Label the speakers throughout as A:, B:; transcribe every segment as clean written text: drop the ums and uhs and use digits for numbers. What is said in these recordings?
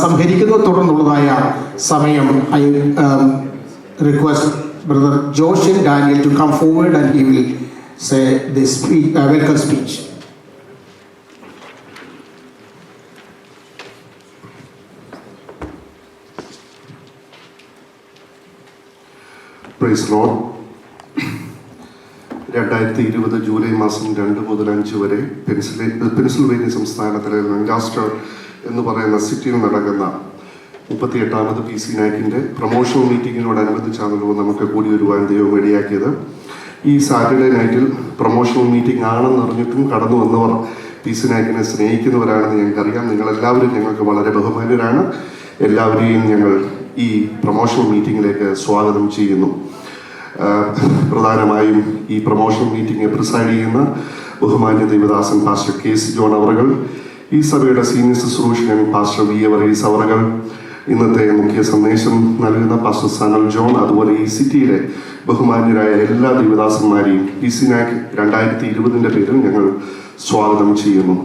A: സംഹരിക്കുന്നു. തുടർന്നുള്ളതായ സമയം I request Brother Joshin Daniel to come forward and he will say this welcome speech.
B: Praise Lord. 2020 July മാസം 2 മുതൽ 5 വരെ Pennsylvania സംസ്ഥാനത്തിലെ Lancaster എന്ന് പറയുന്ന സിറ്റിയിൽ നടക്കുന്ന 38ാമത് PCNAKന്റെ പ്രൊമോഷണൽ മീറ്റിങ്ങിനോടനുബന്ധിച്ചാണല്ലോ നമുക്ക് കൂടി വരുവാൻ ദൈവം ഇടയാക്കിയത്. ഈ സാറ്റർഡേ നൈറ്റിൽ പ്രൊമോഷണൽ മീറ്റിംഗ് ആണെന്ന് അറിഞ്ഞിട്ടും കടന്നു വന്നവർ PCNAKനെ സ്നേഹിക്കുന്നവരാണെന്ന് ഞങ്ങൾക്കറിയാം. നിങ്ങളെല്ലാവരും ഞങ്ങൾക്ക് വളരെ ബഹുമാന്യരാണ്. എല്ലാവരെയും ഞങ്ങൾ ഈ പ്രൊമോഷണൽ മീറ്റിങ്ങിലേക്ക് സ്വാഗതം ചെയ്യുന്നു. പ്രധാനമായും ഈ പ്രൊമോഷണൽ മീറ്റിംഗ് പ്രിസൈഡ് ചെയ്യുന്ന ബഹുമാന്യ ദൈവദാസൻ പാസ്റ്റർ KC ജോൺ അവറുകൾ, ഈ സഭയുടെ സീനിയർ ശുശ്രൂഷകൻ പാസ്റ്റർ VA വർഗീസ് അവറുകൾ, ഇന്നത്തെ മുഖ്യ സന്ദേശം നൽകുന്ന പാസ്റ്റർ സനൽ ജോൺ, അതുപോലെ ഈ സിറ്റിയിലെ ബഹുമാന്യരായ എല്ലാ ദൈവദാസന്മാരെയും PCNAK 2020 പേരിൽ ഞങ്ങൾ സ്വാഗതം ചെയ്യുന്നു.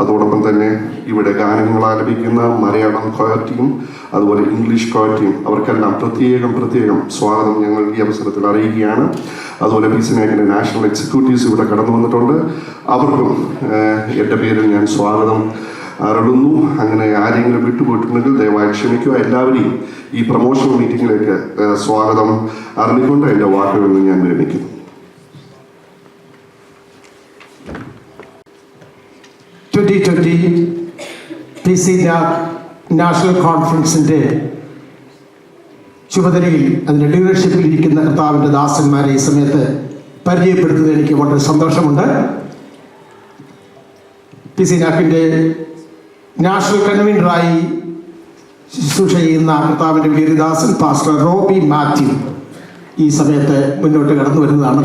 B: അതോടൊപ്പം തന്നെ ഇവിടെ ഗാനങ്ങൾ ആലപിക്കുന്ന മലയാളം കൊയർ ടീം, അതുപോലെ ഇംഗ്ലീഷ് കൊയർ ടീം, അവർക്കെല്ലാം പ്രത്യേകം സ്വാഗതം ഞങ്ങൾ ഈ അവസരത്തിൽ അറിയിക്കുകയാണ്. അതുപോലെ PCNAKന്റെ നാഷണൽ എക്സിക്യൂട്ടീവ്സ് ഇവിടെ കടന്നു വന്നിട്ടുണ്ട്. അവർക്കും എൻ്റെ പേരിൽ ഞാൻ സ്വാഗതം അരുളുന്നു. അങ്ങനെ ആരെങ്കിലും വിട്ടുപോയിട്ടുണ്ടെങ്കിൽ ദയവായി ക്ഷമിക്കുക. എല്ലാവരെയും ഈ പ്രൊമോഷണൽ മീറ്റിങ്ങിലേക്ക് സ്വാഗതം അറിഞ്ഞുകൊണ്ട് എൻ്റെ വാക്കുകളിൽ ഞാൻ വിരമിക്കുന്നു.
A: 2020 PCNAK നാഷണൽ കോൺഫറൻസിൻ്റെ ചുമതലയിൽ അതിൻ്റെ ലീഡർഷിപ്പിൽ ഇരിക്കുന്ന കർത്താവിൻ്റെ ദാസന്മാരെ ഈ സമയത്ത് പരിചയപ്പെടുത്തുന്നത് എനിക്ക് വളരെ സന്തോഷമുണ്ട്. PCNAKന്റെ നാഷണൽ കൺവീനറായി ശുശ്രൂഷ ചെയ്യുന്ന കർത്താവിൻ്റെ വീരദാസൻ പാസ്റ്റർ റോബി മാത്യു ഈ സമയത്ത് മുന്നോട്ട് കടന്നു വരുന്നതാണ്.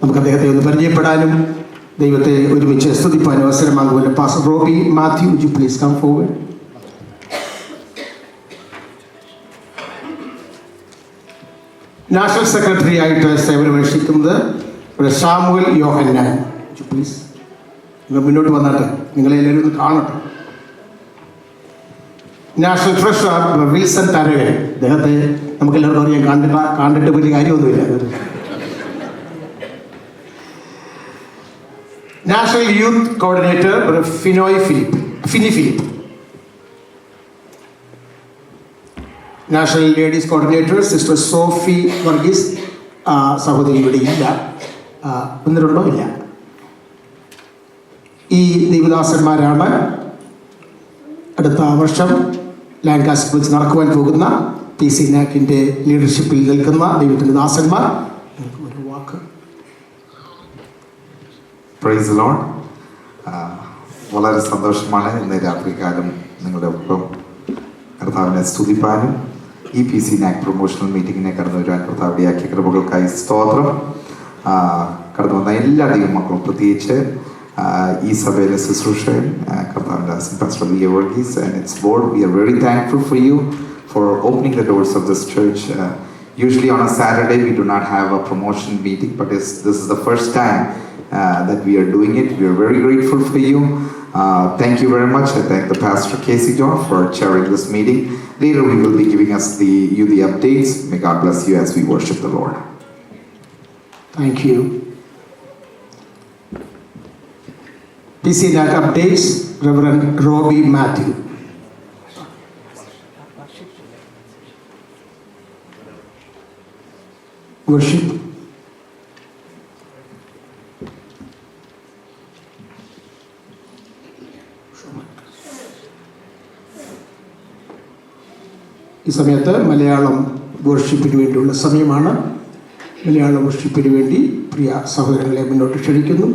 A: നമുക്ക് അദ്ദേഹത്തെ ഒന്ന് പരിചയപ്പെടാനും ദൈവത്തെ ഒരുമിച്ച് സ്തുതിപ്പാനും അവസരമാകുമല്ലോ. Pastor Roby Mathew, would you please come forward? National secretary ആയിട്ട് സേവനമനുഷ്ഠിക്കുന്നത് Samuel Yohannan, would you please? നിങ്ങൾ മുന്നോട്ട് വന്നാട്ടെ, നിങ്ങളെല്ലാവരും ഒന്ന് കാണട്ടെ. നാഷണൽ ട്രഷറർ വിൽസൺ തരകൻ, അദ്ദേഹത്തെ നമുക്കെല്ലാവർക്കും അറിയാം, കണ്ടിട്ട് വലിയ കാര്യമൊന്നുമില്ല. National youth coordinator Fini Philip, national ladies coordinator sister Sophy Varghese, സഹോദരി ഇവിടെ ഇല്ല, ഒന്നിട്ടുണ്ടോ? ഇല്ല. ഈ ദൈവദാസന്മാരാണ് അടുത്ത വർഷം ലാങ്കാസ്റ്റർ വെച്ച് നടക്കുവാൻ പോകുന്ന PCNAKന്റെ ലീഡർഷിപ്പിൽ നിൽക്കുന്ന ദൈവത്തിൻ്റെ ദാസന്മാർ. ഒരു വാക്ക്.
C: Praise the Lord. വളരെ സന്തോഷമാണ് ഇന്ന് രാത്രികാലം നിങ്ങളുടെ ഒപ്പം കർത്താവിനെ സ്തുതിപ്പാനും ഈ PCNAK പ്രൊമോഷണൽ മീറ്റിങ്ങിനെ കടന്നു വരുവാൻ കർത്താവിടെയാക്കിയ കൃപകൾക്കായി സ്തോത്രം. കടന്നു വന്ന എല്ലാ ദൈവമക്കളും, പ്രത്യേകിച്ച് ഈ സഭയിലെ ശുശ്രൂഷകൻ കർത്താവിൻ്റെ pastor VA Varghese and its board, we are very thankful for you for opening the doors of this church. Usually on a Saturday we do not have a promotion meeting, but this is the first time that we are doing it. We are very grateful for you. Thank you very much. I thank the Pastor KC John for chairing this meeting. Later we will be giving us the updates. May God bless you as we worship the Lord.
A: Thank you. PCNAK updates, Reverend Robbie Matthew. Worship. ഈ സമയത്ത് മലയാളം വർഷിപ്പിന് വേണ്ടിയുള്ള സമയമാണ്. മലയാളം വർഷിപ്പിന് വേണ്ടി പ്രിയ സഹോദരങ്ങളെ മുന്നോട്ട് ക്ഷണിക്കുന്നു.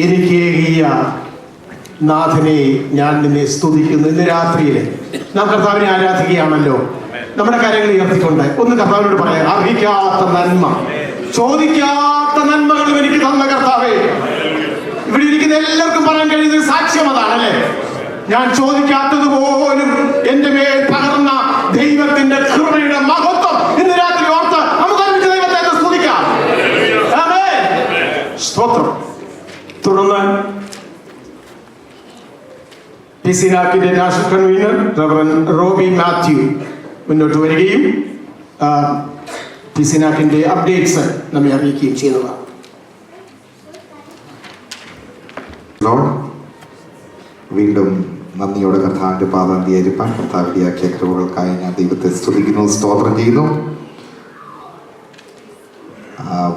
A: എനിക്ക് ഏകിയ നാഥനെ ഞാൻ നിന്നെ സ്തുതിക്കുന്നു. ഇന്ന് രാത്രിയിൽ നാം കർത്താവിനെ ആരാധിക്കുകയാണല്ലോ. നമ്മുടെ കാര്യങ്ങൾ ഉയർത്തിക്കൊണ്ട് ഒന്ന് കർത്താവിനോട് പറയാം, അർഹിക്കാത്ത നന്മ, ചോദിക്കാത്ത നന്മകളും എനിക്ക് തന്ന കർത്താവേ. ഇവിടെ ഇരിക്കുന്ന എല്ലാവർക്കും പറയാൻ കഴിയുന്ന ഒരു സാക്ഷ്യം അതാണല്ലേ. ഞാൻ ചോദിക്കാത്തത് പോലും എന്റെ മേൽ പകർന്ന ദൈവത്തിന്റെ കൃപയുടെ മഹത്വം ഇന്ന് രാത്രി ഓർത്ത് നമുക്ക് ഒരുമിച്ച് ദൈവത്തെ സ്തുതിക്കാം. ആമേൻ. സ്തോത്രം. തുടർന്ന് PCNAKിന്റെ national convener reverend Roby Mathew മുന്നോട്ട് വരികയും PCNAKിന്റെ അപ്ഡേറ്റ്സ് നമ്മെ അറിയിക്കുകയും ചെയ്യുന്നതാണ്.
C: വീണ്ടും നന്ദിയോടെ കർത്താവിന്റെ പാദാന്തിയായിരിക്കാൻ കർത്താവിന്റെ കൃപകൾക്കായി ഞാൻ ദൈവത്തെ സ്തുതിക്കുന്നു, സ്തോത്രം ചെയ്യുന്നു.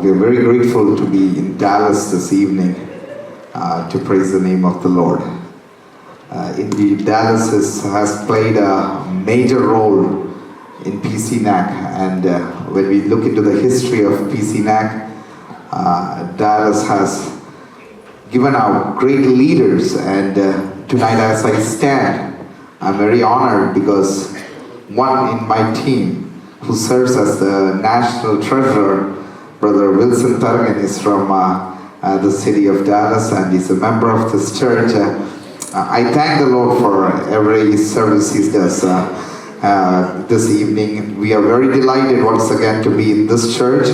C: We are very grateful to be in Dallas this evening to praise the name of the Lord. Indeed, Dallas has played a major role in PCNAK, and when we look into the history of PCNAK, Dallas has given out great leaders, and tonight as I stand, I'm very honored because one in my team who serves as the national treasurer, Brother Wilson Tharakan, is from the city of Dallas and is a member of this church. I thank the Lord for every service he does. This evening, we are very delighted once again to be in this church.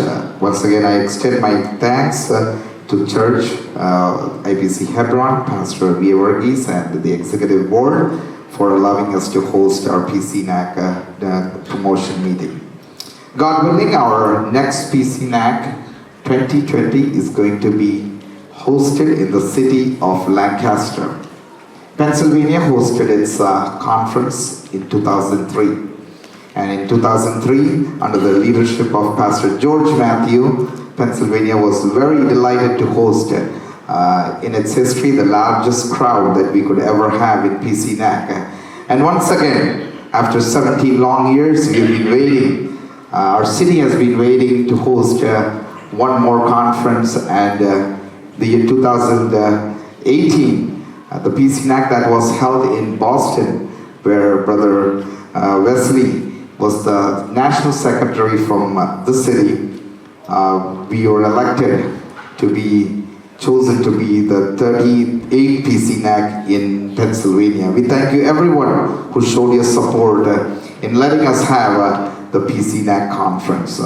C: Once again, I extend my thanks to church, IPC Hebron, Pastor V. Varghese, and the executive board for allowing us to host our PCNAK promotion meeting. God willing, our next PCNAK 2020 is going to be hosted in the city of Lancaster. Pennsylvania hosted its conference in 2003. And in 2003, under the leadership of Pastor George Matthew, Pennsylvania was very delighted to host in its history the largest crowd that we could ever have in PCNAK. And once again, after 17 long years, we've been waiting. Our city has been waiting to host one more conference, and the year 2018, the PCNAK that was held in Boston, where Brother Wesley was the national secretary from the city. We were elected to be chosen to be the 38th PCNAK in Pennsylvania. We thank you everyone who showed your support in letting us have the PCNAK conference.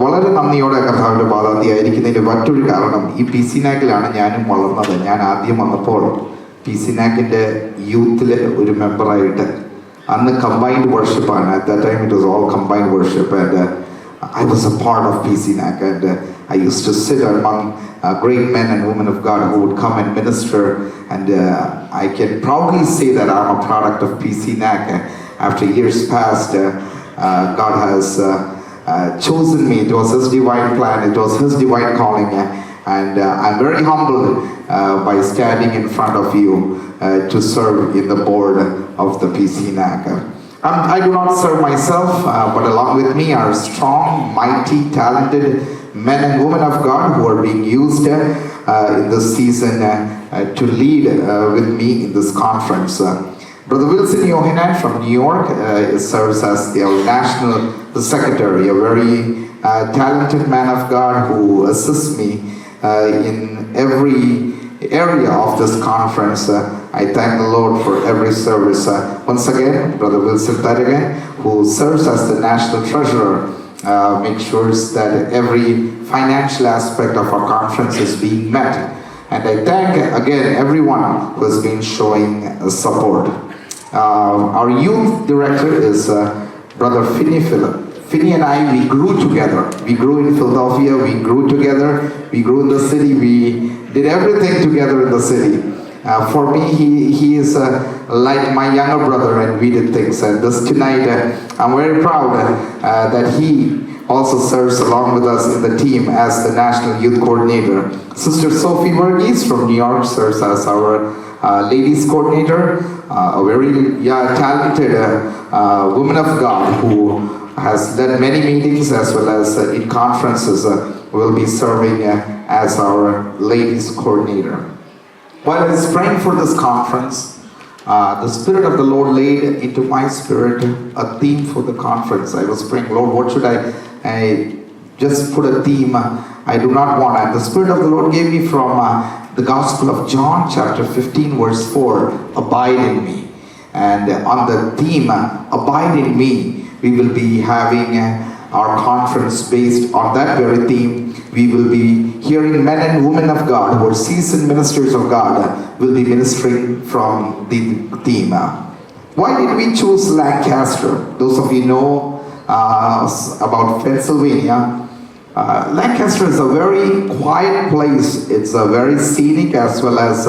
C: വളരെ നന്ദിയോടെ കർത്താവിൻ്റെ പാദാന്തിയായിരിക്കുന്നതിൻ്റെ മറ്റൊരു കാരണം, ഈ PCNAKിലാണ് ഞാനും വളർന്നത്. ഞാൻ ആദ്യം വന്നപ്പോൾ PCNAKിൻ്റെ യൂത്തിലെ ഒരു മെമ്പറായിട്ട്, അന്ന് കമ്പൈൻഡ് വർഷിപ്പാണ്. At that time it was all combined worship, and I was a part of PCNAK, and I used to sit among great men and women of God who would come and minister, and I can proudly say that I'm a product of PCNAK. After years past, God has chosen me. It was His divine plan, it was His divine calling, and I'm very humbled by standing in front of you to serve in the board of the PCNAK. I do not serve myself, but along with me are strong, mighty, talented men and women of God who are being used in this season to lead with me in this conference. Brother Wilson Yohanan from New York serves as the national secretary, a very talented man of God who assists me in every area of this conference. I thank the Lord for every service. Once again, Brother Wilson Tharakan, who serves as the national treasurer, makes sure that every financial aspect of our conference is being met. And I thank again everyone who has been showing support. Our youth director is Brother Finney Phillip. Finney and I, we grew together. We grew in Philadelphia, we grew together, we grew in the city, we did everything together in the city. For me, he is like my younger brother, and we did things. And this tonight, I'm very proud that he also serves along with us in the team as the National Youth Coordinator. Sister Sophie Varghese from New York serves as our Ladies Coordinator, a very talented woman of God who has led many meetings as well as in conferences will be serving as our ladies coordinator. While I was praying for this conference, the Spirit of the Lord laid into my spirit a theme for the conference. I was praying, Lord, what should I just put a theme? I do not want. And the Spirit of the Lord gave me from the Gospel of John, chapter 15, verse 4, abide in me. And on the theme, abide in me, we will be having our conference based on that very theme. We will be hearing men and women of God who are seasoned ministers of God will be ministering from the theme. Why did we choose Lancaster? Those of you know about Pennsylvania. Lancaster is a very quiet place. It's a very scenic, as well as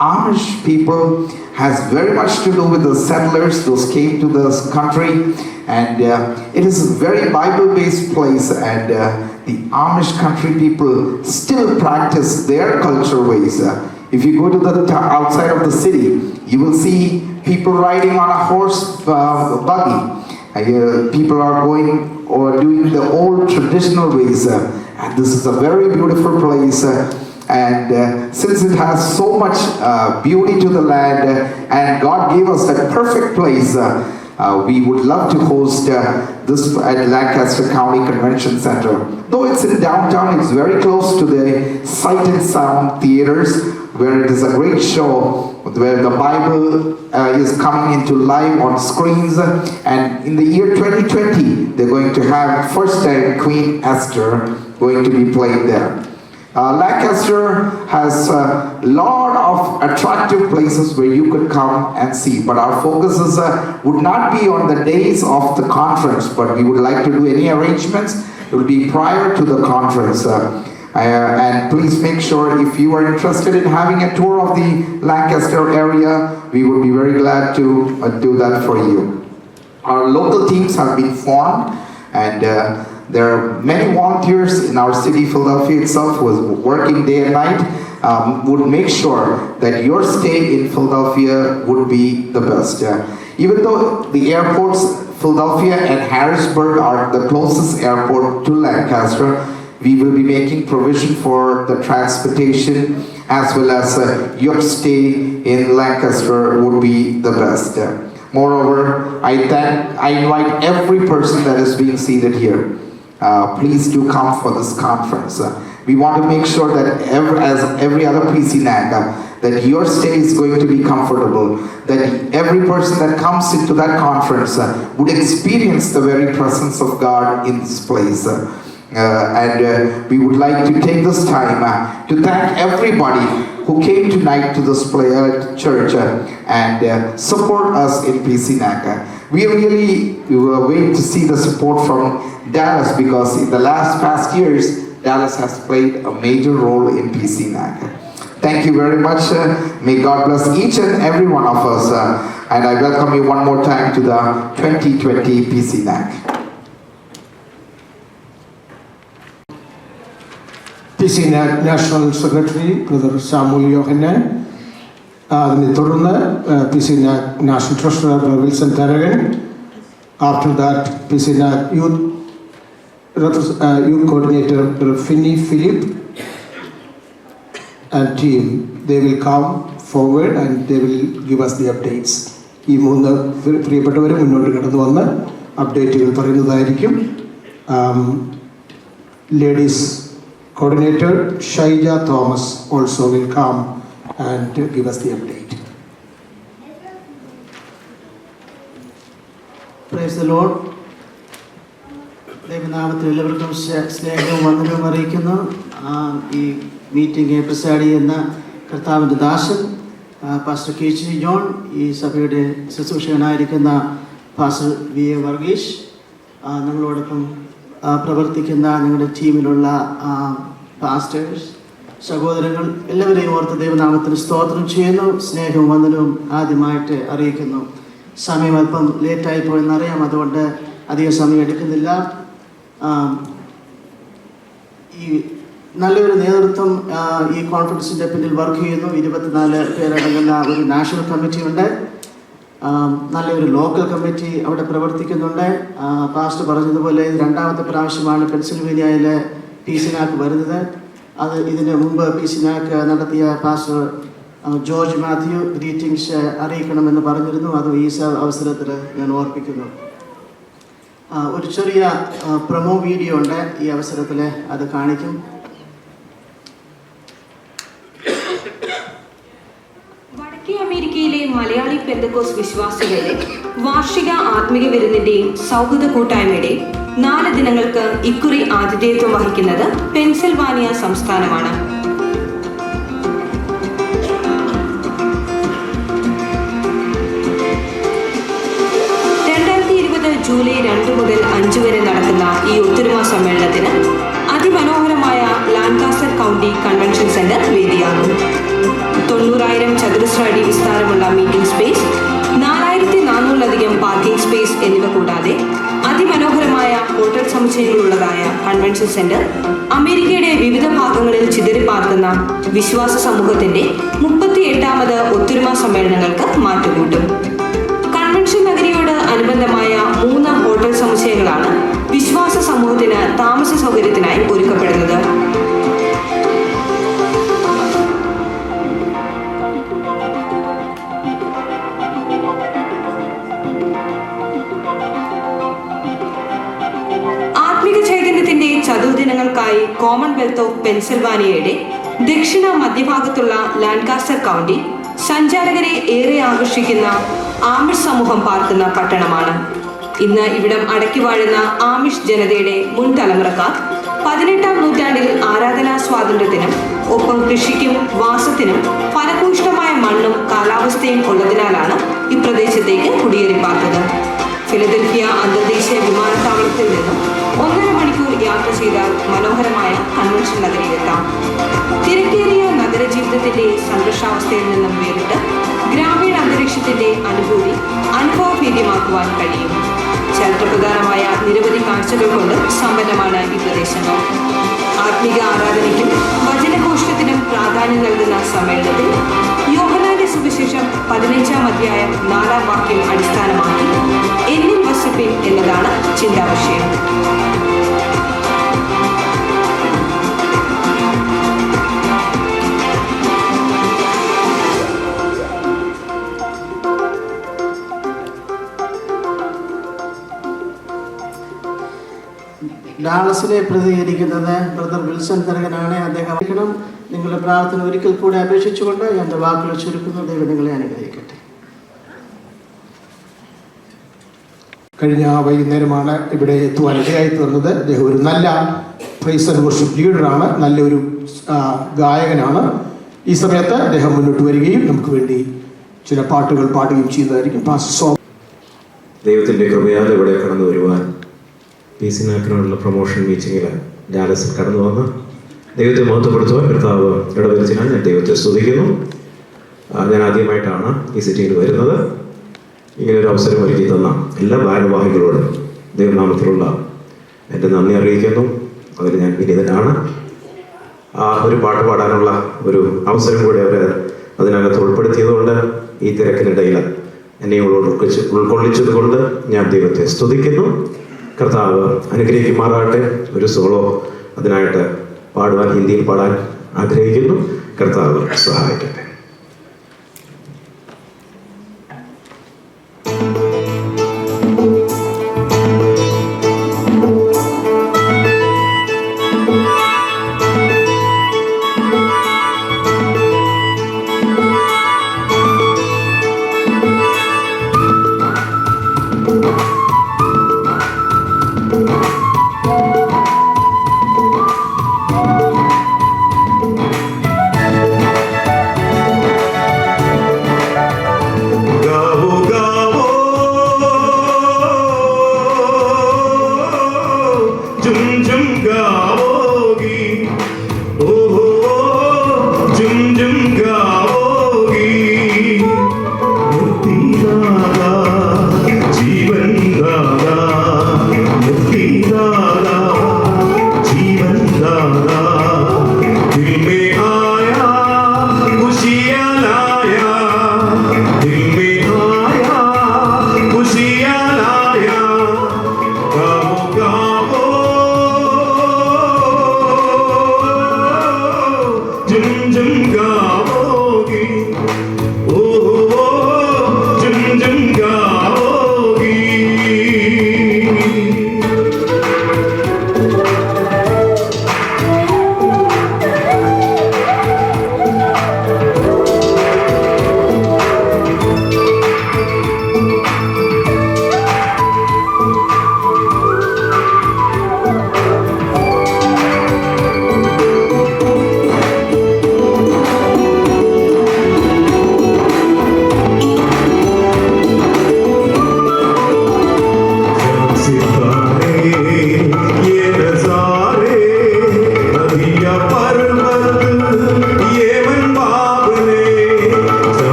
C: Amish people has very much to do with the settlers. Those came to this country, and it is a very Bible-based place, and the Amish country people still practice their culture ways. If you go to the outside of the city, you will see people riding on a horse buggy. People are going or doing the old traditional ways, and this is a very beautiful place. And since it has so much beauty to the land, and God gave us that perfect place, we would love to host this at Lancaster County Convention Center. Though it's in downtown, it's very close to the Sight and Sound theaters, where it is a great show, where the Bible is coming into live on screens. And in the year 2020, they're going to have first time Queen Esther going to be played there. Lancaster has a lot of attractive places where you could come and see, but our focus would not be on the days of the conference, but we would like to do any arrangements. It will be prior to the conference. And please make sure, if you are interested in having a tour of the Lancaster area, we would be very glad to do that for you. Our local teams have been formed, and there are many volunteers in our city, Philadelphia itself, who is working day and night, would make sure that your stay in Philadelphia would be the best. Even though the airports, Philadelphia and Harrisburg, are the closest airport to Lancaster, we will be making provision for the transportation, as well as your stay in Lancaster would be the best. Moreover, I invite every person that is being seated here. Please do come for this conference. We want to make sure that as every other PCNAK, that your stay is going to be comfortable, that every person that comes into that conference would experience the very presence of God in this place. And we would like to take this time to thank everybody who came tonight to this church and support us in PCNAK. We really wait to see the support from Dallas, because in the past years, Dallas has played a major role in PCNAK. Thank you very much. May God bless each and every one of us. And I welcome you one more time to the 2020 PCNAK.
A: PCNAK National Secretary, Brother Samuel Yohanan. Then PCNAK National Treasurer, Brother Wilson Tharakan. After that, PCNAK Youth Coordinator, Brother Finney Philip, and team. They will come forward and they will give us the updates. ഈ മൂന്ന് പ്രിയപ്പെട്ടവരെ മുന്നോട്ട് കടന്നു വന്ന് അപ്ഡേറ്റുകൾ പറയുന്നതായിരിക്കും. Ladies Coordinator Shaija Thomas also will come and give us the update.
D: Praise the Lord. ദൈവനാമത്തിൽ എല്ലാവർക്കും സ്നേഹവും വന്ദനവും അറിയിക്കുന്നു. ഈ മീറ്റിംഗ് പ്രിസൈഡ് ചെയ്യുന്ന കർത്താവിൻ്റെ ദാസൻ പാസ്റ്റർ കെ ജോൺ, ഈ സഭയുടെ ശുശ്രൂഷകനായിരിക്കുന്ന പാസ്റ്റർ വി എ വർഗീഷ്, ഞങ്ങളോടൊപ്പം പ്രവർത്തിക്കുന്ന ഞങ്ങളുടെ ടീമിലുള്ള പാസ്റ്റേഴ്സ്, സഹോദരങ്ങൾ എല്ലാവരെയും ഓർത്ത് ദൈവനാമത്തിന് സ്തോത്രം ചെയ്യുന്നു. സ്നേഹവും വന്ദനവും ആദ്യമായിട്ട് അറിയിക്കുന്നു. സമയം അല്പം ലേറ്റായി പോയെന്നറിയാം, അതുകൊണ്ട് അധികം സമയം എടുക്കുന്നില്ല. ഈ നല്ലൊരു നേതൃത്വം ഈ കോൺഫറൻസിൻ്റെ പിന്നിൽ വർക്ക് ചെയ്യുന്നു. 24 പേരടങ്ങുന്ന ഒരു നാഷണൽ കമ്മിറ്റി ഉണ്ട്. നല്ലൊരു ലോക്കൽ കമ്മിറ്റി അവിടെ പ്രവർത്തിക്കുന്നുണ്ട്. പാസ്റ്റർ പറഞ്ഞതുപോലെ രണ്ടാമത്തെ പ്രാവശ്യമാണ് പെൻസിൽവേനിയയിൽ PCNAK വരുന്നത്. അത് ഇതിന് മുമ്പ് PCNAK നടത്തിയ പാസ്റ്റർ ജോർജ് മാത്യു ഗ്രീറ്റിംഗ്സ് അറിയിക്കണമെന്ന് പറഞ്ഞിരുന്നു. അത് ഈ അവസരത്തിൽ ഞാൻ ഓർപ്പിക്കുന്നു. ഒരു ചെറിയ പ്രൊമോ വീഡിയോ ഉണ്ട്, ഈ അവസരത്തിൽ അത് കാണിക്കും.
E: വടക്കേ അമേരിക്കയിലെ മലയാളി പെന്തക്കോസ് വിശ്വാസികളുടെ വാർഷിക ആത്മീയ വിരുന്നിന്റെയും സൗഹൃദ കൂട്ടായ്മയുടെയും 4 ദിനങ്ങൾക്ക് ഇക്കുറി ആതിഥേയത്വം വഹിക്കുന്നത് പെൻസിൽവാനിയ സംസ്ഥാനമാണ്. ജൂലൈ 2 മുതൽ 5 വരെ നടക്കുന്ന ഈ ഒത്തൊരുമ സമ്മേളനത്തിന് അതിമനോഹരമായ ലാൻകാസ്റ്റർ കൗണ്ടി കൺവെൻഷൻ സെന്റർ വേദിയാകും. 90,000 ചതുരശ്ര അടി വിസ്താരമുള്ള മീറ്റിംഗ് സ്പേസ്, 4,400-ലധികം പാർക്കിംഗ് സ്പേസ് എന്നിവ കൂടാതെ അതിമനോഹരമായ ഹോട്ടൽ സമുച്ചയങ്ങളുള്ളതായ കൺവെൻഷൻ സെന്റർ അമേരിക്കയുടെ വിവിധ ഭാഗങ്ങളിൽ ചിതറിപ്പാർക്കുന്ന വിശ്വാസ സമൂഹത്തിന്റെ 38ാമത് ഒത്തൊരുമ സമ്മേളനങ്ങൾക്ക് മാറ്റുകൂട്ടും. കൺവെൻഷൻ നഗരിയോട് അനുബന്ധമായ 3 ഹോട്ടൽ സമുച്ചയങ്ങളാണ് വിശ്വാസ സമൂഹത്തിന് താമസ സൗകര്യത്തിനായി ഒരുക്കപ്പെടുന്നത്. ആത്മിക ചൈതന്യത്തിന്റെ ചതുർദിനങ്ങൾക്കായി കോമൺവെൽത്ത് ഓഫ് പെൻസിൽവാനിയയുടെ ദക്ഷിണ മധ്യഭാഗത്തുള്ള ലാൻകാസ്റ്റർ കൗണ്ടി സഞ്ചാരകരെ ഏറെ ആകർഷിക്കുന്ന ആമിഷ് സമൂഹം പാർക്കുന്ന പട്ടണമാണ്. ഇന്ന് ഇവിടം അടക്കി വാഴുന്ന ആമിഷ് ജനതയുടെ മുൻ തലമുറക്കാർ 18ാം നൂറ്റാണ്ടിൽ ആരാധനാ സ്വാതന്ത്ര്യത്തിനും ഒപ്പം കൃഷിക്കും വാസത്തിനും ഫലഭൂയിഷ്ഠമായ മണ്ണും കാലാവസ്ഥയും ഉള്ളതിനാലാണ് ഈ പ്രദേശത്തേക്ക് കുടിയേറി പാർത്തത്. ഫിലദൽഫിയ അന്തർദേശീയ വിമാനത്താവളത്തിൽ നിന്നും 1.5 മണിക്കൂർ യാത്ര ചെയ്താൽ മനോഹരമായ കൺവെൻഷൻ നഗരിയിലെത്താം. തിരക്കേറിയ നഗരജീവിതത്തിന്റെ സംഘർഷാവസ്ഥയിൽ നിന്നും വേറിട്ട് ഗ്രാമീണ അന്തരീക്ഷത്തിന്റെ അനുഭൂതി അനുഭവഭേദ്യമാക്കുവാൻ കഴിയും. ചരിത്രപ്രധാനമായ നിരവധി കാഴ്ചകൾ കൊണ്ട് സമ്പന്നമാണ് ഈ പ്രദേശങ്ങൾ. ആത്മീക ആരാധനയ്ക്കും വചനഘോഷത്തിനും പ്രാധാന്യം നൽകുന്ന സമ്മേളനത്തിൽ യോഹന്നാന്റെ സുവിശേഷം 15-ാം അധ്യായം 4-ാം വാക്യം അടിസ്ഥാനമാക്കി എന്നിൽ വസിപ്പിൻ എന്നതാണ് ചിന്താവിഷയം.
D: ഡാളസിലെ പ്രതികരിക്കുന്നത് ബ്രദർ വിൽസൺ തരകനാണ്. അദ്ദേഹം നിങ്ങളുടെ പ്രാർത്ഥന ഒരിക്കൽ കൂടെ അപേക്ഷിച്ചുകൊണ്ട് എൻ്റെ വാക്കുകൾ ചുരുക്കുന്നു. ദൈവം നിങ്ങളെ അനുഗ്രഹിക്കട്ടെ.
A: കഴിഞ്ഞ വൈകുന്നേരമാണ് ഇവിടെ എത്തുവാൻ ഇടയായി തീർന്നത്. അദ്ദേഹം ഒരു നല്ല പ്രൈസ് ആൻഡ് വർഷിപ്പ് ലീഡറാണ്, നല്ലൊരു ഗായകനാണ്. ഈ സമയത്ത് അദ്ദേഹം മുന്നോട്ട് വരികയും നമുക്ക് വേണ്ടി ചില പാട്ടുകൾ പാടുകയും ചെയ്യുന്നതായിരിക്കും.
F: ദൈവത്തിൻ്റെ കൃപയാൽ ഇവിടെ കടന്നു വരുവാൻ PCNAKനോടുള്ള പ്രൊമോഷൻ മീറ്റിങ്ങിൽ ഡാലസിൽ കടന്നു വന്ന് ദൈവത്തെ മഹത്വപ്പെടുത്തുവാൻ കർത്താവ് ഇടവരുത്തിനാൽ ഞാൻ ദൈവത്തെ സ്തുതിക്കുന്നു. ഞാൻ ആദ്യമായിട്ടാണ് ഈ സിറ്റിയിൽ വരുന്നത്. ഇങ്ങനൊരു അവസരം ഒരുക്കി തന്ന എല്ലാ ഭാരവാഹികളോടും ദൈവനാമത്തിലുള്ള എൻ്റെ നന്ദി അറിയിക്കുന്നു. അതിൽ ഞാൻ വിനീതനാണ്. ഒരു പാട്ട് പാടാനുള്ള ഒരു അവസരം കൂടി അവർ അതിനകത്ത് ഉൾപ്പെടുത്തിയതുകൊണ്ട് ഈ തിരക്കിനിടയിൽ എന്നെ ഉൾക്കൊള്ളിച്ചത് കൊണ്ട് ഞാൻ ദൈവത്തെ സ്തുതിക്കുന്നു. കർത്താവ് അനുഗ്രഹിക്കുമാറാകട്ടെ. ഒരു സോളോ അതിനായിട്ട് പാടുവാൻ, ഹിന്ദിയിൽ പാടാൻ ആഗ്രഹിക്കുന്നു. കർത്താവ് സഹായിക്കട്ടെ.
G: गाओगी, ओ झुम झुम गाओगी।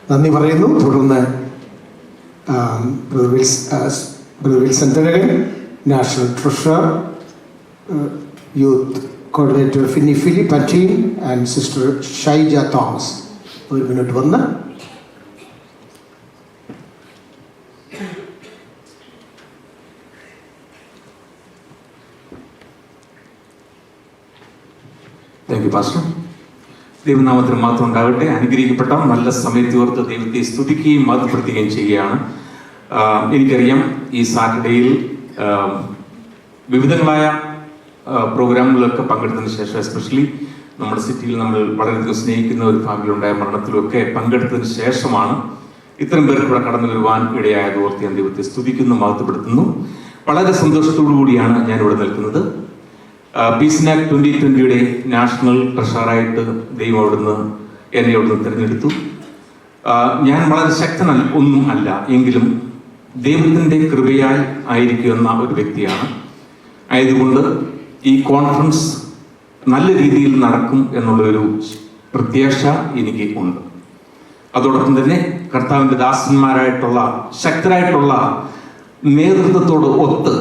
A: നന്ദി പറയുന്നു. തുടർന്ന് brother Wilson Tharakan, national treasurer, youth coordinator Finny Philip and team and sister Shaija Thomas ഒരു മിനിറ്റ് വന്ന്
H: താങ്ക് യു പാസ്റ്റർ. ദൈവനാമത്തിന് മാത്രം ഉണ്ടാകട്ടെ. അനുഗ്രഹിക്കപ്പെട്ട നല്ല സമയത്ത് ഓർത്ത് ദൈവത്തെ സ്തുതിക്കുകയും മഹത്വപ്പെടുത്തുകയും ചെയ്യുകയാണ്. എനിക്കറിയാം ഈ സാറ്റർഡേയിൽ വിവിധങ്ങളായ പ്രോഗ്രാമുകളിലൊക്കെ പങ്കെടുത്തതിന് ശേഷം, എസ്പെഷ്യലി നമ്മുടെ സിറ്റിയിൽ നമ്മൾ വളരെയധികം സ്നേഹിക്കുന്ന ഒരു ഫാമിലിയുണ്ടായ മരണത്തിലൊക്കെ പങ്കെടുത്തതിന് ശേഷമാണ് ഇത്തരം പേർക്ക് ഇവിടെ കടന്നു വരുവാൻ ഇടയായത് ഓർത്ത് ഞാൻ ദൈവത്തെ സ്തുതിക്കുന്നു, മഹത്വപ്പെടുത്തുന്നു. വളരെ സന്തോഷത്തോടു കൂടിയാണ് ഞാനിവിടെ നിൽക്കുന്നത്. PCNAK 2020 നാഷണൽ ട്രഷറായിട്ട് ദൈവം എന്നെ അവിടുന്ന് തിരഞ്ഞെടുത്തു. ഞാൻ വളരെ ശക്തനല്ല, ഒന്നും അല്ല, എങ്കിലും ദൈവത്തിൻ്റെ കൃപയാൽ ആയിരിക്കുന്ന ഒരു വ്യക്തിയാണ്. ആയതുകൊണ്ട് ഈ കോൺഫറൻസ് നല്ല രീതിയിൽ നടക്കും എന്നുള്ളൊരു പ്രത്യാശ എനിക്ക് ഉണ്ട്. അതോടൊപ്പം തന്നെ കർത്താവിൻ്റെ ദാസന്മാരായിട്ടുള്ള ശക്തരായിട്ടുള്ള നേതൃത്വത്തോട് ഒത്ത്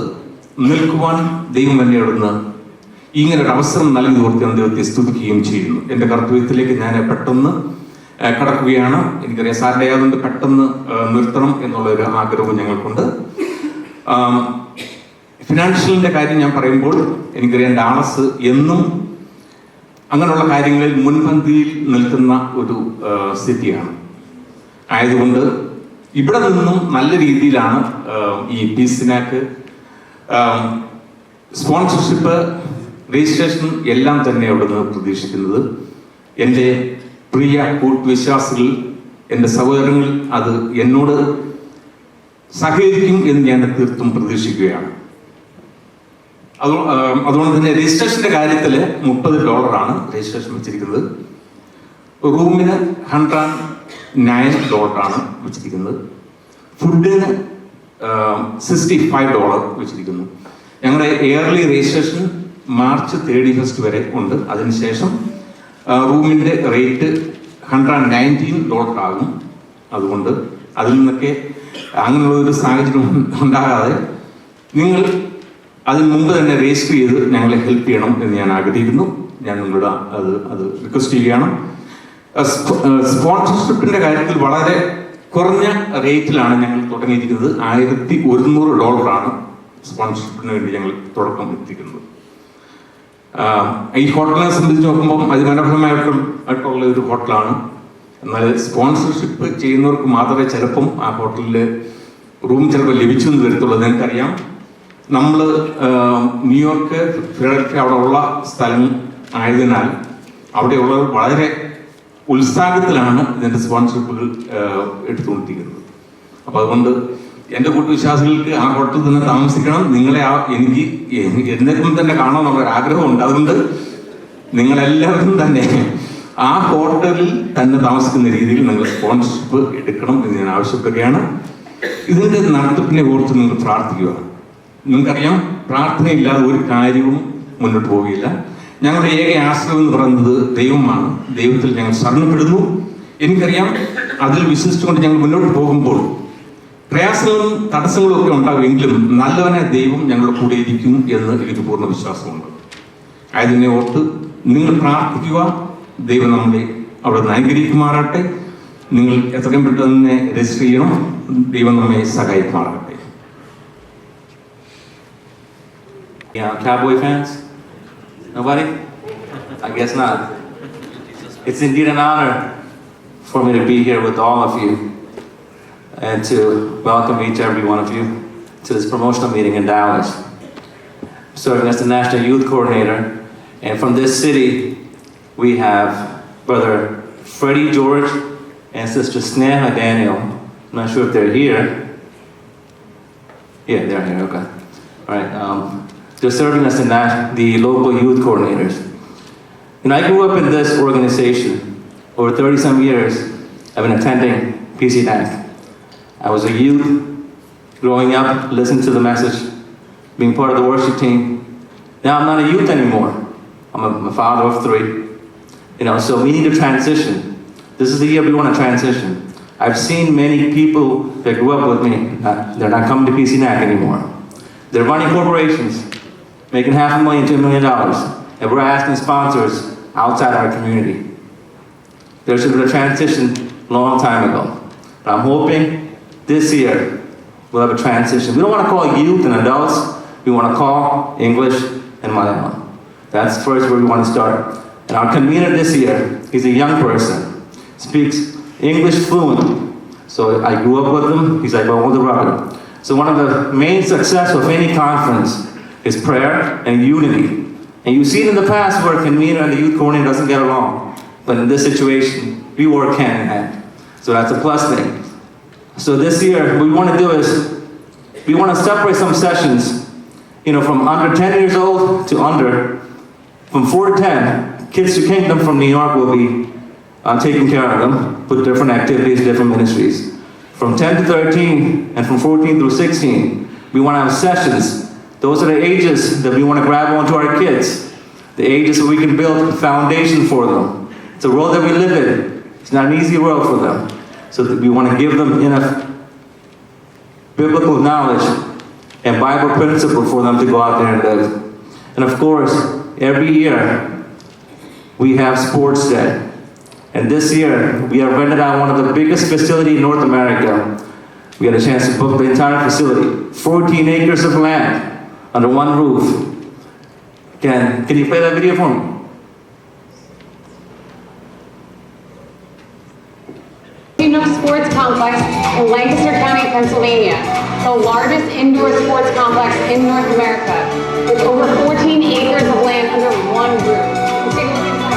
H: നിൽക്കുവാൻ ദൈവം എന്നെ അവിടുന്ന് ഇങ്ങനൊരു അവസരം നൽകി ഓർത്ത് ദൈവത്തെ സ്തുതിക്കുകയും ചെയ്യുന്നു. എൻ്റെ കർത്തവ്യത്തിലേക്ക് ഞാൻ പെട്ടെന്ന് കടക്കുകയാണ്. എനിക്കറിയാം സാറിൻ്റെ ആയതുകൊണ്ട് പെട്ടെന്ന് നിർത്തണം എന്നുള്ളൊരു ആഗ്രഹവും ഞങ്ങൾക്കുണ്ട്. ഫിനാൻഷ്യലിൻ്റെ കാര്യം ഞാൻ പറയുമ്പോൾ എനിക്കറിയാം ഡാളസ് എന്നും അങ്ങനെയുള്ള കാര്യങ്ങളിൽ മുൻപന്തിയിൽ നിൽക്കുന്ന ഒരു സിറ്റിയാണ്. ആയതുകൊണ്ട് ഇവിടെ നിന്നും നല്ല രീതിയിലാണ് ഈ PCNAK സ്പോൺസർഷിപ്പ്, രജിസ്ട്രേഷൻ എല്ലാം തന്നെ അവിടെ നിന്ന് പ്രതീക്ഷിക്കുന്നത്. എൻ്റെ പ്രിയ കൂട്ടുവിശ്വാസികൾ, എൻ്റെ സഹോദരങ്ങൾ അത് എന്നോട് സഹകരിക്കും എന്ന് ഞാൻ തീർത്തും പ്രതീക്ഷിക്കുകയാണ്. അതുകൊണ്ട് തന്നെ രജിസ്ട്രേഷൻ്റെ കാര്യത്തിൽ $30 രജിസ്ട്രേഷൻ വെച്ചിരിക്കുന്നത്. റൂമിന് $109 വെച്ചിരിക്കുന്നത്. ഫുഡിന് $65 വെച്ചിരിക്കുന്നു. ഞങ്ങളുടെ ഇയർലി രജിസ്ട്രേഷൻ മാർച്ച് 31 വരെ ഉണ്ട്. അതിനുശേഷം റൂമിൻ്റെ റേറ്റ് $119 ആകും. അതുകൊണ്ട് അതിൽ നിന്നൊക്കെ അങ്ങനെയുള്ള ഒരു സാഹചര്യം ഉണ്ടാകാതെ നിങ്ങൾ അതിന് മുമ്പ് തന്നെ രജിസ്റ്റർ ചെയ്ത് ഞങ്ങളെ ഹെൽപ്പ് ചെയ്യണം എന്ന് ഞാൻ ആഗ്രഹിക്കുന്നു. ഞാൻ നിങ്ങളുടെ അത് റിക്വസ്റ്റ് ചെയ്യുകയാണ്. സ്പോൺസർഷിപ്പിൻ്റെ കാര്യത്തിൽ വളരെ കുറഞ്ഞ റേറ്റിലാണ് ഞങ്ങൾ തുടങ്ങിയിരിക്കുന്നത്. $1100 സ്പോൺസർഷിപ്പിന് വേണ്ടി ഞങ്ങൾ തുടക്കം എത്തിക്കുന്നത്. ഈ ഹോട്ടലിനെ സംബന്ധിച്ച് നോക്കുമ്പോൾ അതിമനോഹരമായിട്ടുള്ള ഒരു ഹോട്ടലാണ്. എന്നാൽ സ്പോൺസർഷിപ്പ് ചെയ്യുന്നവർക്ക് മാത്രമേ ചിലപ്പം ആ ഹോട്ടലിൽ റൂം ചിലപ്പോൾ ലഭിച്ചു എന്ന് വരത്തുള്ളൂ. നിങ്ങൾക്കറിയാം, നമ്മൾ ന്യൂയോർക്ക്, ഫിലഡൽഫിയ അവിടെ ഉള്ള സ്ഥലം ആയതിനാൽ അവിടെയുള്ളവർ വളരെ ഉത്സാഹത്തിലാണ് ഇതിൻ്റെ സ്പോൺസർഷിപ്പുകൾ എടുത്തുകൊണ്ടിരിക്കുന്നത്. അപ്പോൾ അതുകൊണ്ട് എൻ്റെ കൂട്ടുവിശ്വാസികൾക്ക് ആ ഹോട്ടലിൽ തന്നെ താമസിക്കണം, നിങ്ങളെ എനിക്ക് എന്നേക്കും തന്നെ കാണണമെന്നുള്ളൊരു ആഗ്രഹമുണ്ട്. അതുകൊണ്ട് നിങ്ങളെല്ലാവരും തന്നെ ആ ഹോട്ടലിൽ തന്നെ താമസിക്കുന്ന രീതിയിൽ നിങ്ങൾ സ്പോൺസർഷിപ്പ് എടുക്കണം എന്ന് ഞാൻ ആവശ്യപ്പെടുകയാണ്. ഇതിൻ്റെ നടത്തിപ്പിനെ ഓർത്ത് നിങ്ങൾ പ്രാർത്ഥിക്കുക. നിങ്ങൾക്കറിയാം, പ്രാർത്ഥനയില്ലാതെ ഒരു കാര്യവും മുന്നോട്ട് പോവുകയില്ല. ഞങ്ങളുടെ ഏക ആശ്രയം എന്ന് പറയുന്നത് ദൈവമാണ്. ദൈവത്തിൽ ഞങ്ങൾ ശരണപ്പെടുന്നു. എനിക്കറിയാം, അതിൽ വിശ്വസിച്ചുകൊണ്ട് ഞങ്ങൾ മുന്നോട്ട് പോകുമ്പോൾ പ്രയാസങ്ങളും തടസ്സങ്ങളും ഒക്കെ ഉണ്ടാകുമെങ്കിലും നല്ലവനെ ദൈവം ഞങ്ങളുടെ കൂടെ ഇരിക്കും എന്ന് എനിക്ക് പൂർണ്ണ വിശ്വാസമുണ്ട്. അതിനെ ഓർത്ത് നിങ്ങൾ പ്രാർത്ഥിക്കുക. ദൈവം നമ്മളെ അവിടെ അനുഗ്രഹിക്കുമാറാട്ടെ. നിങ്ങൾ എത്രയും പെട്ടെന്ന് രജിസ്റ്റർ ചെയ്യണം. ദൈവം നമ്മെ സഹായിക്കുമാറാട്ടെ.
I: Cowboy fans? Nobody? I guess not. It's indeed an honor for me to be here with all of you and to welcome each and every one of you to this promotional meeting in Dallas. Serving as the National Youth Coordinator, and from this city we have Brother Freddie George and Sister Sneha Daniel. I'm not sure if they're here. Yeah, they're here, okay. All right. They're serving as the local youth coordinators. And I grew up in this organization. Over 30-some years, I've been attending PCNAK. I was a youth, growing up, listening to the message, being part of the worship team. Now I'm not a youth anymore. I'm a father of 3. So we need to transition. This is the year we want to transition. I've seen many people that grew up with me, they're not coming to PCNAK anymore. They're running corporations, making $500,000 to $1 million, and we're asking sponsors outside our community. There should have been a transition a long time ago. But I'm hoping this year we'll have a transition. We don't want to call youth and adults, we want to call English and Malayalam. That's first where we want to start. And our convener this year, he's a young person, speaks English fluent. So I grew up with him, he's like my older brother. So one of the main success of any conference is prayer and unity. And you see it in the past where a convener and the youth coordinator doesn't get along. But in this situation, we work hand in hand. So that's a plus thing. So this year, what we want to do is, we want to separate some sessions, from under 10 years old to under, from 4 to 10, Kids to Kingdom from New York will be taking care of them with different activities, different ministries. From 10 to 13 and from 14 through 16, we want to have sessions. Those are the ages that we want to grab onto our kids. The ages where we can build a foundation for them. It's a world that we live in. It's not an easy world for them. So we want to give them enough biblical knowledge and Bible principle for them to go out there and live. And of course, every year we have Sports Day. And this year we have rented out one of the biggest facilities in North America. We had a chance to book the entire facility, 14 acres of land under one roof. Can you play that video for me?
J: Sports complex in Lancaster County, Pennsylvania, the largest indoor sports complex in North America, with over 14 acres of land under one roof. Let's take a look inside.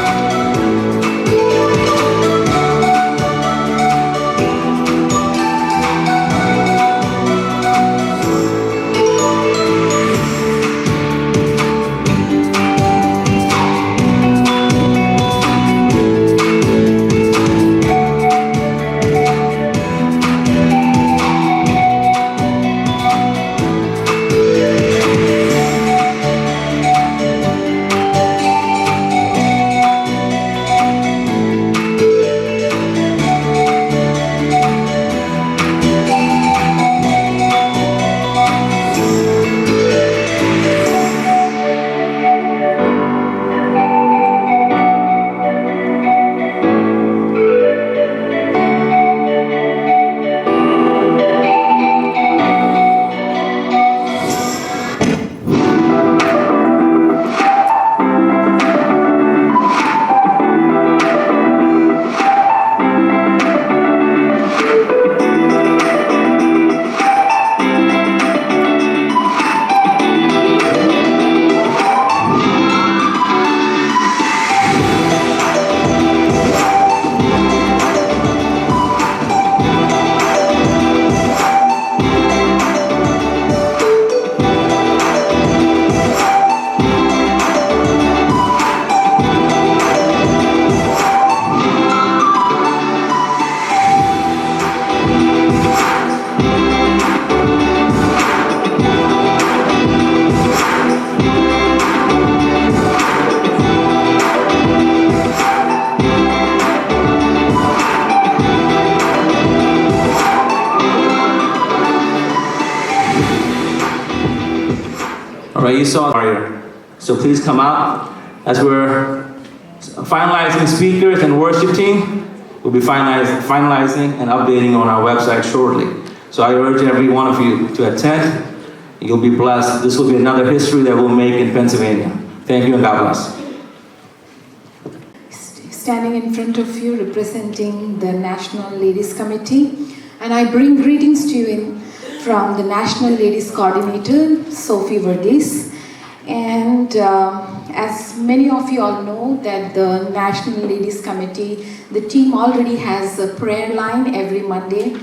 I: All right, you saw earlier. So please come out as we're finalizing speakers and worship team. We'll be finalizing and updating on our website shortly. So I urge every one of you to attend. You'll be blessed. This will be another history that we'll make in Pennsylvania. Thank you and God bless.
K: Standing in front of you representing the National Ladies Committee, and I bring greetings to you from the National Ladies Coordinator, Sophie Verghese. And as many of you all know that the National Ladies Committee, the team already has a prayer line every Monday,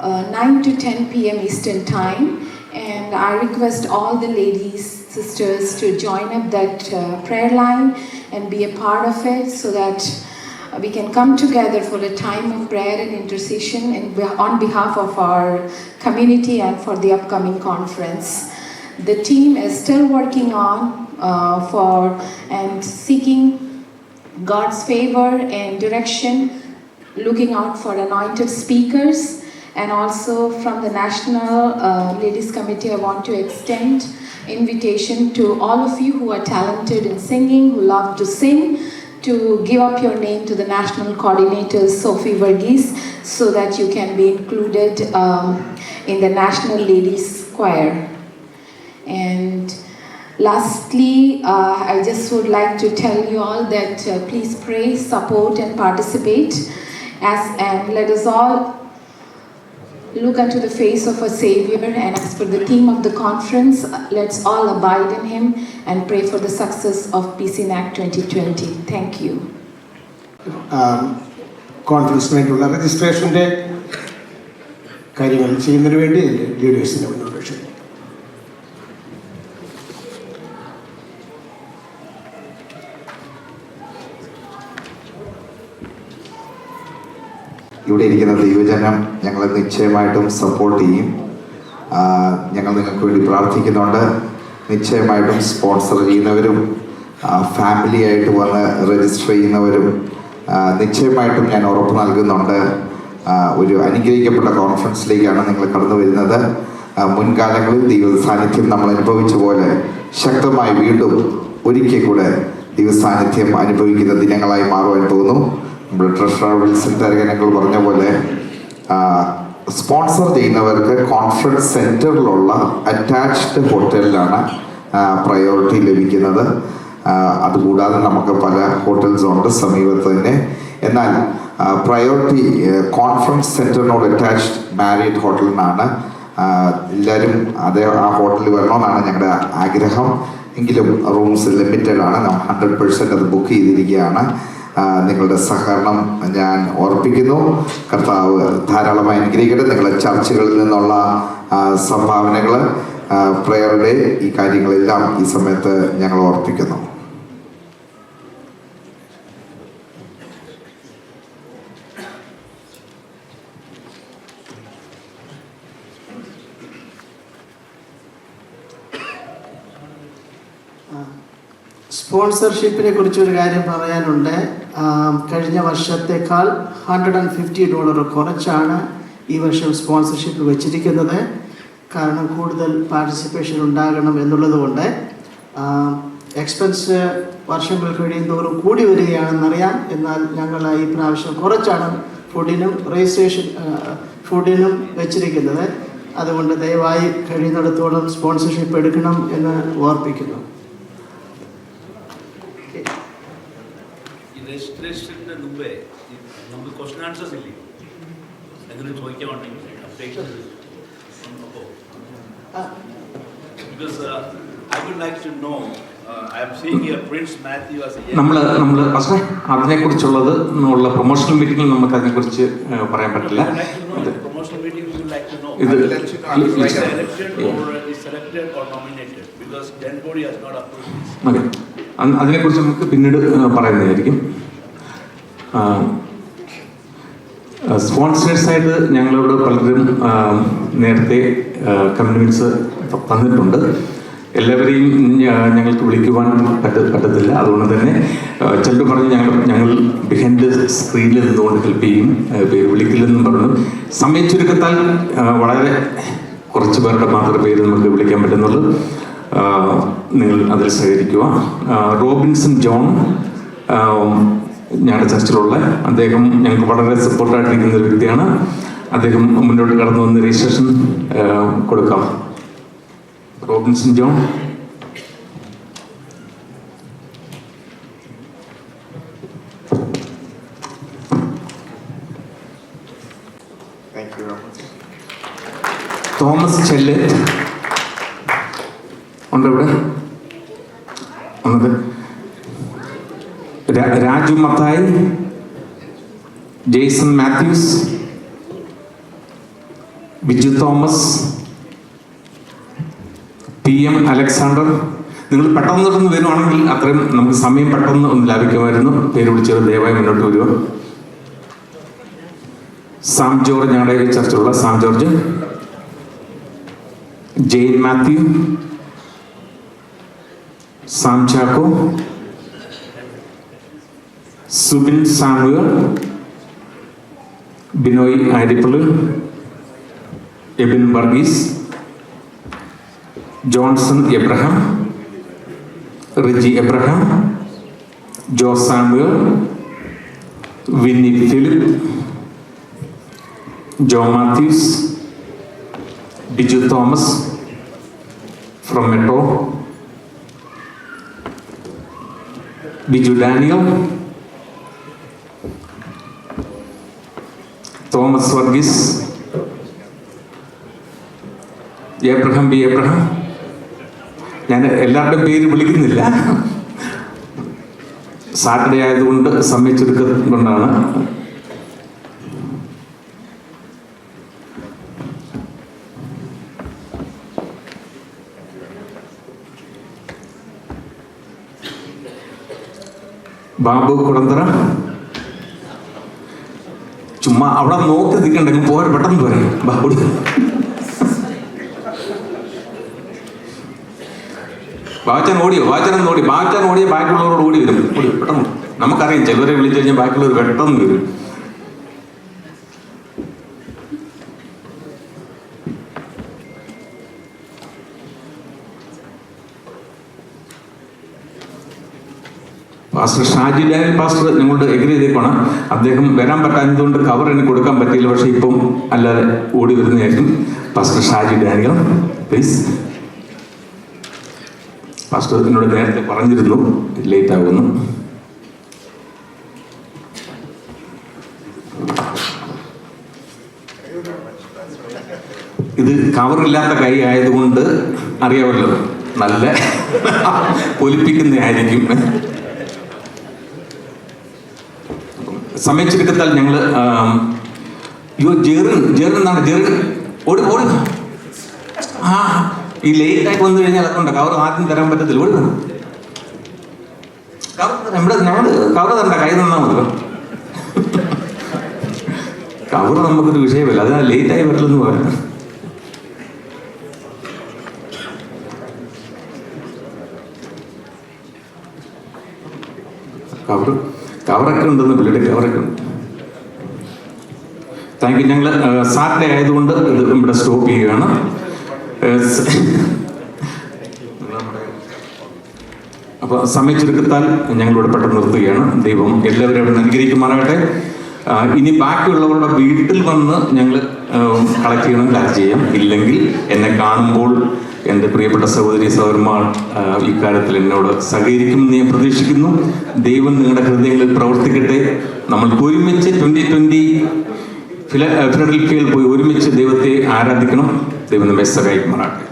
K: 9 to 10 p.m. Eastern Time. And I request all the ladies, sisters to join up that prayer line and be a part of it so that we can come together for a time of prayer and intercession and on behalf of our community and for the upcoming conference. The team is still working on and seeking God's favor and direction, looking out for anointed speakers. And also from the National Ladies Committee, I want to extend invitation to all of you who are talented in singing, who love to sing, to give up your name to the National Coordinator, Sophie Verghese, so that you can be included in the National Ladies Choir. And lastly, I just would like to tell you all that please pray, support and participate and let us all look unto the face of our Savior, and as for the theme of the conference, let's all abide in Him and pray for the success of PCNAK 2020. Thank you.
A: കോൺഫറൻസിന് വേണ്ടിയുള്ള രജിസ്ട്രേഷൻ്റെ കാര്യങ്ങൾ ചെയ്യുന്നതിന് വേണ്ടി ലീഡേഴ്സിനെ മുന്നോട്ട് ക്ഷണിക്കും.
C: ഇവിടെ ഇരിക്കുന്ന ദൈവജനം ഞങ്ങളെ നിശ്ചയമായിട്ടും സപ്പോർട്ട് ചെയ്യും. ഞങ്ങൾ നിങ്ങൾക്ക് വേണ്ടി പ്രാർത്ഥിക്കുന്നുണ്ട്. നിശ്ചയമായിട്ടും സ്പോൺസർ ചെയ്യുന്നവരും ഫാമിലി ആയിട്ട് വന്ന് രജിസ്റ്റർ ചെയ്യുന്നവരും നിശ്ചയമായിട്ടും ഞാൻ ഉറപ്പ് നൽകുന്നുണ്ട്, ഒരു അനുഗ്രഹിക്കപ്പെട്ട കോൺഫറൻസിലേക്കാണ് നിങ്ങൾ കടന്നു വരുന്നത്. മുൻകാലങ്ങളിൽ ദൈവ സാന്നിധ്യം നമ്മൾ അനുഭവിച്ച പോലെ ശക്തമായി വീണ്ടും ഒരിക്കൽ കൂടെ ദൈവ സാന്നിധ്യം അനുഭവിക്കുന്ന ദിനങ്ങളായി മാറുവാൻ പോകുന്നു. നമ്മുടെ ട്രഷറർ വിൽസൺ തരകനങ്ങൾ പറഞ്ഞ പോലെ സ്പോൺസർ ചെയ്യുന്നവർക്ക് കോൺഫറൻസ് സെൻറ്ററിലുള്ള അറ്റാച്ച്ഡ് ഹോട്ടലിലാണ് പ്രയോറിറ്റി ലഭിക്കുന്നത്. അതുകൂടാതെ നമുക്ക് പല ഹോട്ടൽസ് ഉണ്ട് സമീപത്ത് തന്നെ. എന്നാൽ പ്രയോറിറ്റി കോൺഫറൻസ് സെൻറ്ററിനോട് അറ്റാച്ച്ഡ് മാരിയറ്റ് ഹോട്ടലിനാണ്. എല്ലാവരും ആ ഹോട്ടലിൽ വരണമെന്നാണ് ഞങ്ങളുടെ ആഗ്രഹം. എങ്കിലും റൂംസ് ലിമിറ്റഡ് ആണ്. നമ്മൾ 100% അത് ബുക്ക് ചെയ്തിരിക്കുകയാണ്. നിങ്ങളുടെ സഹകരണം ഞാൻ ഓർപ്പിക്കുന്നു. കർത്താവ് ധാരാളമായി അനുഗ്രഹിക്കട്ടെ. നിങ്ങളുടെ ചർച്ചകളിൽ നിന്നുള്ള സംഭാവനകൾ, പ്രേയറുടെ ഈ കാര്യങ്ങളെല്ലാം ഈ സമയത്ത് ഞങ്ങൾ ഓർപ്പിക്കുന്നു.
D: സ്പോൺസർഷിപ്പിനെ കുറിച്ചൊരു കാര്യം പറയാനുണ്ട്. കഴിഞ്ഞ വർഷത്തേക്കാൾ $150 കുറച്ചാണ് ഈ വർഷം സ്പോൺസർഷിപ്പ് വെച്ചിരിക്കുന്നത്. കാരണം കൂടുതൽ പാർട്ടിസിപ്പേഷൻ ഉണ്ടാകണം എന്നുള്ളതുകൊണ്ട്. എക്സ്പെൻസ് വർഷങ്ങൾ കഴിയുന്തോറും കൂടി വരികയാണെന്നറിയാം. എന്നാൽ ഞങ്ങൾ ഈ പ്രാവശ്യം കുറച്ചാണ് ഫുഡിനും വെച്ചിരിക്കുന്നത്. അതുകൊണ്ട് ദയവായി കഴിയുന്നിടത്തോളം സ്പോൺസർഷിപ്പ് എടുക്കണം എന്ന് ഓർപ്പിക്കുന്നു.
L: രജിസ്ട്രേഷൻ്റെ മുമ്പേ നമുക്ക് ക്വസ്റ്റൻ ആൻസേഴ്സ് ഇല്ലേ? എന്തെങ്കിലും ചോദിക്കാനുണ്ടെങ്കിൽ because I would like to know. I am seeing here Prince Mathew as a
H: നമ്മൾ പക്ഷേ അതിനെക്കുറിച്ചുള്ളത് ഉള്ള പ്രൊമോഷണൽ മീറ്റിംഗിൽ നമുക്ക് അതിനെക്കുറിച്ച് പറയാൻ പറ്റില്ല.
L: Promotional meeting would like to know
H: ഇത്
L: elected or is selected or nominated because then body has not approved this.
H: Okay, അതിനെക്കുറിച്ച് നമുക്ക് പിന്നീട് പറയുന്നതായിരിക്കും. സ്പോൺസേഴ്സായിട്ട് ഞങ്ങളോട് പലരും നേരത്തെ കമ്മിറ്റ്മെൻറ്റ്സ് തന്നിട്ടുണ്ട്. എല്ലാവരെയും ഞങ്ങൾക്ക് വിളിക്കുവാൻ പറ്റത്തില്ല. അതുകൊണ്ട് തന്നെ ചിലർ പറഞ്ഞ് ഞങ്ങൾ ബിഹൈൻഡ് സ്ക്രീനിൽ നിന്നുകൊണ്ട് ഹെൽപ്പ് ചെയ്യും, പേര് വിളിക്കില്ലെന്നും പറഞ്ഞു. സമയ ചുരുക്കത്താൽ വളരെ കുറച്ച് പേരുടെ മാത്രമേ പേര് നമുക്ക് വിളിക്കാൻ പറ്റുന്നുള്ളൂ. നിങ്ങൾ അതിൽ സഹകരിക്കുക. റോബിൻസൺ ജോൺ ഞങ്ങളുടെ ചർച്ചിലുള്ള അദ്ദേഹം ഞങ്ങൾക്ക് വളരെ സപ്പോർട്ടായിട്ടിരിക്കുന്ന ഒരു വ്യക്തിയാണ്. അദ്ദേഹം മുന്നോട്ട് കടന്നു വന്ന് രജിസ്ട്രേഷൻ കൊടുക്കാം. Robinson John. തോമസ് ചെല്ലറ്റ് ഉണ്ട് ഇവിടെ വന്നത്. Raju Mathai, Jason Mathews, Biju Thomas, PM Alexander. നിങ്ങൾ പെട്ടെന്ന് വരുവാണെങ്കിൽ അത്രയും നമുക്ക് സമയം പെട്ടെന്ന് ഒന്ന് ലാഭിക്കുമായിരുന്നു. പേര് വിളിച്ചവർ ദയവായി മുന്നോട്ട് വരിക. സാം ജോർജ്, ഞങ്ങളുടെ ചർച്ചിലുള്ള സാം ജോർജ്, ജെയിൻ മാത്യു, സാം ചാക്കോ, സുബിൻ സാമുവൽ, ബിനോയ് ആരിപ്പള്, എബിൻ വർഗീസ്, ജോൺസൺ എബ്രഹാം, റിജി എബ്രഹാം, ജോ സാമുവൽ, വിന്നി ഫിലിപ്പ്, ജോ മാത്യൂസ്, ബിജു തോമസ് ഫ്രം മെട്രോ, ബിജു ഡാനിയൽ, തോമസ് വർഗീസ്, എബ്രഹാം ബി എബ്രഹാം. ഞാൻ എല്ലാവരുടെയും പേര് വിളിക്കുന്നില്ല, സാറ്റർഡേ ആയതുകൊണ്ട് സമയച്ചെടുക്കുന്നത് കൊണ്ടാണ്. ബാബു കുളന്തറ. ചുമ്മാ അവിടെ നോക്കി നിൽക്കണ്ടെങ്കിൽ പോരെ, പെട്ടെന്ന് പോരെ ബാബു. വാച്ചൻ ഓടിയോ? വാച്ചൻ ഓടിയ ബാക്കിയുള്ളവരോട് ഓടി വരും. ഓടി പെട്ടെന്ന്. നമുക്കറിയാം ചിലവരെ വിളിച്ചു കഴിഞ്ഞാൽ ബാക്കിയുള്ളവർ പെട്ടെന്ന് വരും. പാസ്റ്റർ ഷാജി ഡാനിയൽ പാസ്റ്റർ ഞങ്ങളുടെ എഗ്രി ചെയ്തേക്കാണ്. അദ്ദേഹം വരാൻ പറ്റാത്തതുകൊണ്ട് കവർ എനിക്ക് കൊടുക്കാൻ പറ്റിയില്ല. പക്ഷെ ഇപ്പം അല്ലാതെ ഓടി വരുന്നതായിരിക്കും. Pastor Shaji Daniel please. Pastor എന്നോട് നേരത്തെ പറഞ്ഞിരുന്നു ലേറ്റ് ആകുന്നു. ഇത് കവറില്ലാത്ത കൈ ആയതുകൊണ്ട് അറിയാമല്ലോ, നല്ല ഒലിപ്പിക്കുന്നതായിരിക്കും. സമയച്ചെടുക്കത്താൽ ഞങ്ങൾ ജെറിനാണ് ഓടി ആ ഈ ലേറ്റായിട്ട് വന്നു കഴിഞ്ഞാൽ അതുകൊണ്ട് കവർ ആദ്യം തരാൻ പറ്റത്തില്ല. ഓടി വേണം കവർ ഇവിടെ ഞങ്ങൾ കവർ തരണ്ട, കൈ തന്നാൽ മതി. കവർ നമുക്കൊരു വിഷയമല്ല, അതിനാ ലേറ്റായി വരില്ലെന്ന് പറയാം. കവറൊക്കെ ഉണ്ടെന്ന് പുള്ളിയുടെ കവറൊക്കെ ഉണ്ട്. Thank you. ഞങ്ങൾ സാറ്റർഡേ ആയതുകൊണ്ട് ഇത് ഇവിടെ സ്റ്റോപ്പ് ചെയ്യുകയാണ്. അപ്പോൾ സമയച്ചെടുക്കത്താൽ ഞങ്ങളിവിടെ പെട്ടെന്ന് നിർത്തുകയാണ്. ദൈവം എല്ലാവരും അവിടെ അനുഗ്രഹിക്കുമാറാകട്ടെ. ഇനി ബാക്കിയുള്ളവരുടെ വീട്ടിൽ വന്ന് ഞങ്ങൾ കളക്ട് ചെയ്യണം, കളക്ട് ചെയ്യാം. ഇല്ലെങ്കിൽ എന്നെ കാണുമ്പോൾ എൻ്റെ പ്രിയപ്പെട്ട സഹോദരി സഹോദരന്മാർ ഇക്കാര്യത്തിൽ എന്നോട് സഹകരിക്കുമെന്ന് ഞാൻ പ്രതീക്ഷിക്കുന്നു. ദൈവം നിങ്ങളുടെ ഹൃദയങ്ങളിൽ പ്രവർത്തിക്കട്ടെ. നമ്മൾക്ക് ഒരുമിച്ച് 2020 ഫിലഡൽഫിയയിൽ പോയി ഒരുമിച്ച് ദൈവത്തെ ആരാധിക്കണം. ദൈവം നമ്മെ സഹായിക്കുമാറാകട്ടെ.